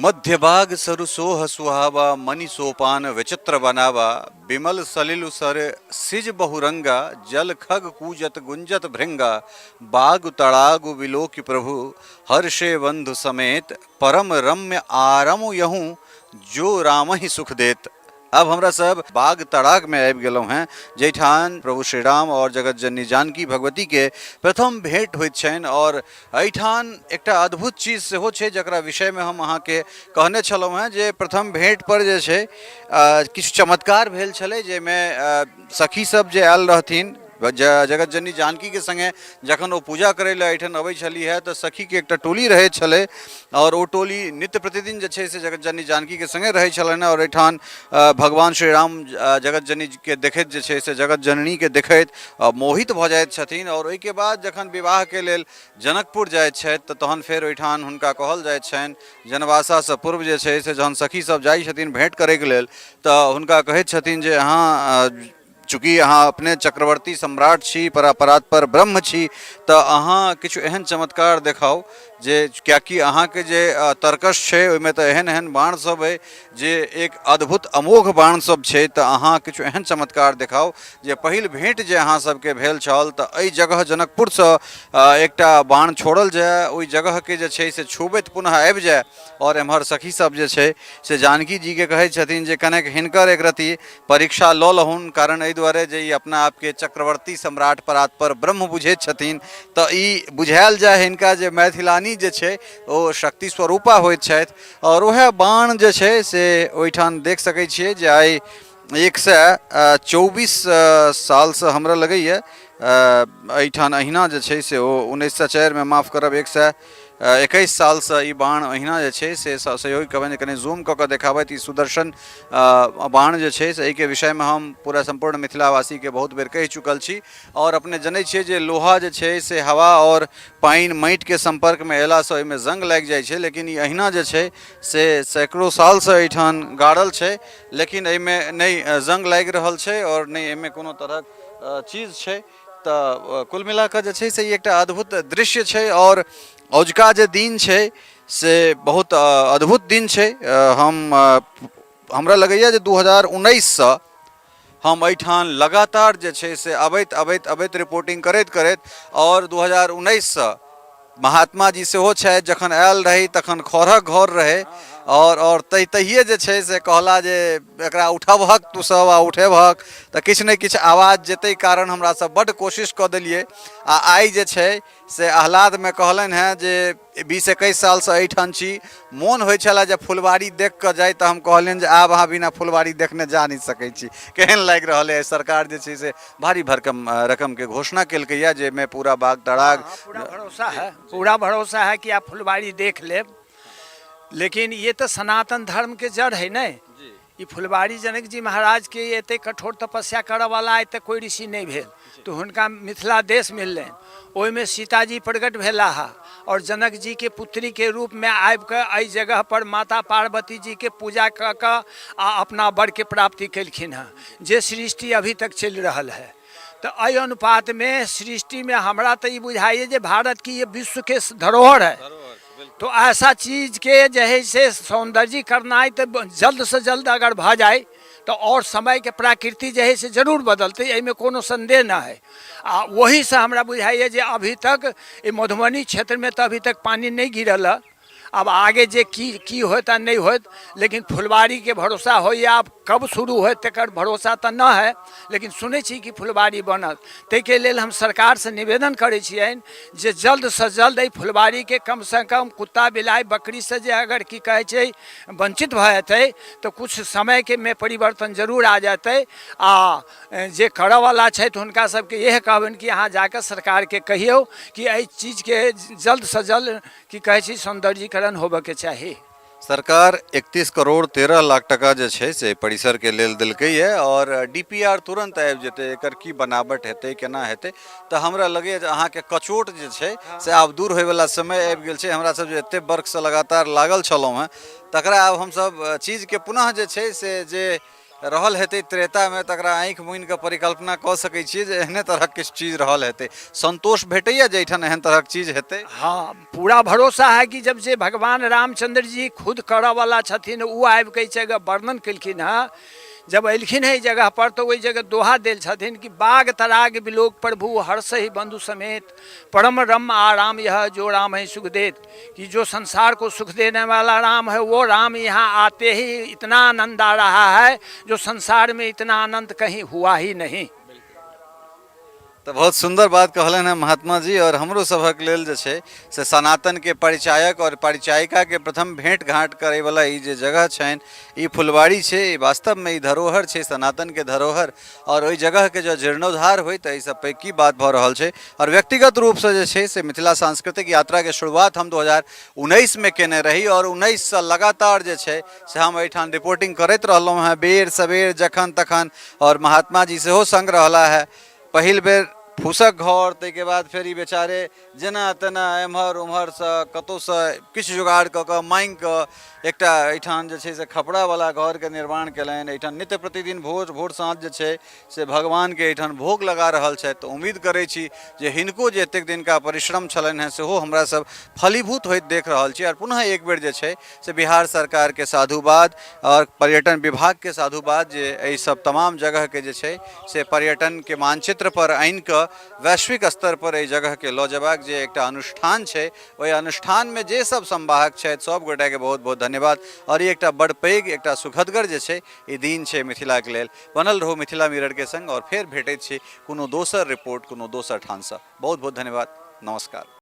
मध्य भाग सरुसोह सुहावा मणि सोपान विचित्र बनावा बिमल सलिलु सर सिज बहुरंगा जल खग कूजत गुंजत भृंगा बाग तड़ागु विलोकि प्रभु हर्षे बंधु समेत परम रम्य आरमु यहूँ जो राम ही सुख देत। अब हमरा सब बाग तड़ाग में आबि गेलहुँ हैं जैठान प्रभु श्री राम और जगत जननी जानकी भगवती के प्रथम भेंट होइत छनि और एहिठान एकटा अद्भुत चीज सेहो छै जकरा विषय में हम अहाँके कहने छलहुँ हैं जे प्रथम भेंट पर जे छै किछु चमत्कार भेल छलै जाहिमे सखी सब जे आयल रहथिन जगत जननी जानकी के संगे जखन ओ पूजा करे ला एठन अबै छली है तो सखी के एकटा टोली रहे छले और ओ टोली नित्य प्रतिदिन जे छै से जगत जननी जानकी के संगे रहे छलनि और एठान भगवान श्री राम जगत जननी के देखैत जे छै से जगत जननी के देखैत मोहित भऽ जाइत छथिन और ओहिके बाद जखन विवाह के लेल जनकपुर जाइत छथि तऽ तहन फेर ओहिठान हुनका कहल जाइत छनि जनवासा से पूर्व जे छै से जहन सखी सब जाइ छथिन भेंट करे के लेल तऽ हुनका कहैत छथिन जे अहाँ चूँकि अहाँ अपने चक्रवर्ती सम्राट छी परात्पर ब्रह्म छी तो अहाँ किछु एहन चमत्कार देखाओ जे कियाकि अहाँके जे तर्कश छै ओहिमे तऽ एहन एहन बाण सब है जे एक अद्भुत अमोघ बाण सब छै तऽ अहाँ किछु एहन चमत्कार देखाओ जे पहिल भेंट जे अहाँ सबके भेल छल तऽ एहि जगह जनकपुरसँ एकटा बाण छोड़ल जाय ओहि जगह के जे छै से छुबैत पुनः आबि जाय और एम्हर सखी सब जे छै से जानकी जी के कहै छथिन जे कनेक हिनकर एक रति परीक्षा लऽ लहुन कारण एहि दुआरे जे ई अपना आपके चक्रवर्ती सम्राट परात्पर ब्रह्म बुझैत छथिन तऽ ई बुझायल जाय हिनका जे मैथिलानी जे छै ओ शक्ति स्वरूपा होइत छथि और वह बाण जे छै से ओहिठाम देख सकै छियै जे आइ 124 सालसँ हमरा लगैए एहिठाम अहिना जे छै से ओ 1904 में माफ़ करब 121 सालसँ ई बाण अहिना जे छै से सहयोगी कहबनि कनि जूम कऽ देखाबैत ई सुदर्शन बाण जे छै से एहिके विषयमे हम पूरा सम्पूर्ण मिथिलावासीके बहुत बेर कहि चुकल छी और अपने जनै छियै जे लोहा जे छै से हवा और पानि माटिके सम्पर्कमे अयलासँ ओहिमे जंग लागि जाइ छै लेकिन ई अहिना जे छै से सैकड़ों सालसँ एहिठाम गाड़ल छै लेकिन एहिमे नहि जंग लागि रहल छै और नहि एहिमे कोनो तरहक चीज छै। तऽ कुल मिला कऽ जे छै से ई एकटा अद्भुत दृश्य छै और औजुका जे दिन छै से बहुत अद्भुत दिन छै। हमरा लगैए जे 2019सँ हम एहिठाम लगातार जे छै से अबैत रिपोर्टिंग करैत और 2019सँ महात्मा जी सेहो छथि जखन आयल रही तखन खरक घर रहे और तहिए जे छै से कहला जे एकरा उठबहक तू सब आ उठेबहक तऽ किछु ने किछु आवाज जेतै कारण हमरा सब बड्ड कोशिश कऽ देलिए आ आइ जे छै से आह्लाद में कहलनि हैं जे 20-21 सालसँ एहिठाम छी मोन होइ छलै जे फुलबाड़ी देख कऽ जाय तऽ हम कहलियनि जे आब अहाँ बिना फुलबाड़ी देखने जा नहीं सकै छी। केहन लागि रहल है सरकार जे छै से भारी भरकम रकम के घोषणा केलकैया जाहिमे पूरा बाग तड़ाग पूरा भरोसा है कि आप फुलबाड़ी देख लेब लेकिन ये तो सनातन धर्म के जड़ है न ई फुलबाड़ी जनक जी महाराज के एते कठोर तपस्या करऽ वाला आइ तक कोई ऋषि नहीं भेल तो हुनका मिथिला देश मिललनि ओहिमे सीता जी प्रकट भेला हा और जनक जी के पुत्री के रूप में आबि कऽ एहि जगह पर माता पार्वती जी के पूजा कऽ कऽ आ अपना वर के प्राप्ति केलखिन हँ जे सृष्टि अभी तक चलि रहल है। तो एहि अनुपात में सृष्टि में हमरा तो ये बुझाइए जे भारत की ये विश्व के धरोहर है तो ऐसा चीज़ के जो है से सौंदर्य करना है तो जल्द से जल्द अगर भा जाए तो और समय के प्रकृति जो है से जरूर बदलते एहिमे कोनो संदेह ना है। आ वही से हमरा बुझाइए जे अभी तक मधुबनी क्षेत्र में तो अभी तक पानी नहीं गिरल है अब आगे जे की होता नहीं होत लेकिन फुलबाड़ी के भरोसा हो या अब कब शुरू हो तकर भरोसा तो न है लेकिन सुनै छी कि फुलबाड़ी बनत ताहिके लेल हम सरकार से निवेदन करै छियनि जे जल्द से जल्द एहि फुलबाड़ी के कम से कम कुत्ता बिलाई बकरी से जे अगर की कहै छै वंचित भऽ जेतै तो कुछ समय के में परिवर्तन जरूर आ जेतै आ जे करऽ वाला छथि हुनका सबके यह कहबनि कि अहाँ जाकर सरकार के कहियौ कि एहि चीज के जल्द से जल्द की कहै छै सौंदर्यीकरण होबऽ के चाही। सरकार 31 करोड़ 13 लाख टका जे छै से परिसर के लेल देलकै है और डीपीआर तुरंत आबि जेतै एकर की बनावट हेतै केना हेतै तऽ हमरा लगैए जे अहाँके कचोट जे छै से आब दूर होयवला समय आबि गेल छै। हमरा सब जे एतेक वर्षसँ लगातार लागल छलहुँ हैं तकरा आब हमसब चीजके पुनः जे छै से जे रहल हेतै त्रेता में तकरा आँखि मुनि के परिकल्पना कऽ सकै छियै जे एहने तरहक किछु चीज रहल हेतै। संतोष भेटैया जे एहिठाम एहन तरहक चीज हेतै। हाँ, पूरा भरोसा है कि जब से भगवान रामचंद्र जी खुद करऽ वाला छथिन, वो आबि के जगह वर्णन केलखिन है, जब एलखिन है जगह पर तो वही जगह दोहा दिल छथिन कि बाग तराग बिलोक प्रभु हर्ष ही बंधु समेत, परम रम आराम यह जो राम है सुख देत। कि जो संसार को सुख देने वाला राम है वो राम यहाँ आते ही इतना आनंद आ रहा है जो संसार में इतना आनंद कहीं हुआ ही नहीं। तो बहुत सुंदर बात कहलन है महात्मा जी। और हमरो सभक लेल जे छै से सनातन के परिचायक और परिचायिका के प्रथम भेंट घाट करे वाला ई जे जगह छैन, ई फुलवाड़ी छै, ई वास्तव में ई धरोहर छै, सनातन के धरोहर। और ओई जगह के जो जीर्णोद्धार होय त ई सब पे की बात भ रहल छै। और व्यक्तिगत रूप से जे छै से मिथिला सांस्कृतिक यात्रा के शुरुआत हम 2019 में केने रही और 19 से लगातार जे छै से हम एहिठाम रिपोर्टिंग करैत रहलहुँ हैं बेर सबेर जखन तखन। और महात्मा जी सेहो संग रहला है। पहिल बेर फूसक घर, ताहिके बाद फेर ई बेचारे जेना तेना एम्हर ओम्हरसँ कतहुसँ किछु जोगाड़ कऽ कऽ माँगि कऽ एकटा एहिठाम जे छै से खपड़ावला घरके निर्माण कयलनि। एहिठाम नित्य प्रतिदिन भोर साँझ जे छै से भगवानके एहिठाम भोग लगा रहल छथि। तऽ उम्मीद करै छी जे हिनको जे एतेक दिनका परिश्रम छलनि हैं सेहो हमरासभ फलीभूत होइत देख रहल छी। और पुनः एक बेर जे छै से बिहार सरकारके साधुवाद और पर्यटन विभागके साधुवाद जे एहि सब तमाम जगहके जे छै से पर्यटनके मानचित्र पर आनि कऽ वैश्विक स्तर पर एहि जगह के लऽ जेबाक जे एकटा अनुष्ठान छै, ओहि अनुष्ठान में जे सब संवाहक छथि सब गोटा के बहुत बहुत धन्यवाद। और ये एकटा बड़ पैघ एकटा सुखदगर जे छै ई दिन छै मिथिला के लेल। बनल रहू मिथिला मिरर के संग और फेर भेटैत छी कोनो दोसर रिपोर्ट कोनो दोसर ठानसँ। बहुत बहुत धन्यवाद, नमस्कार।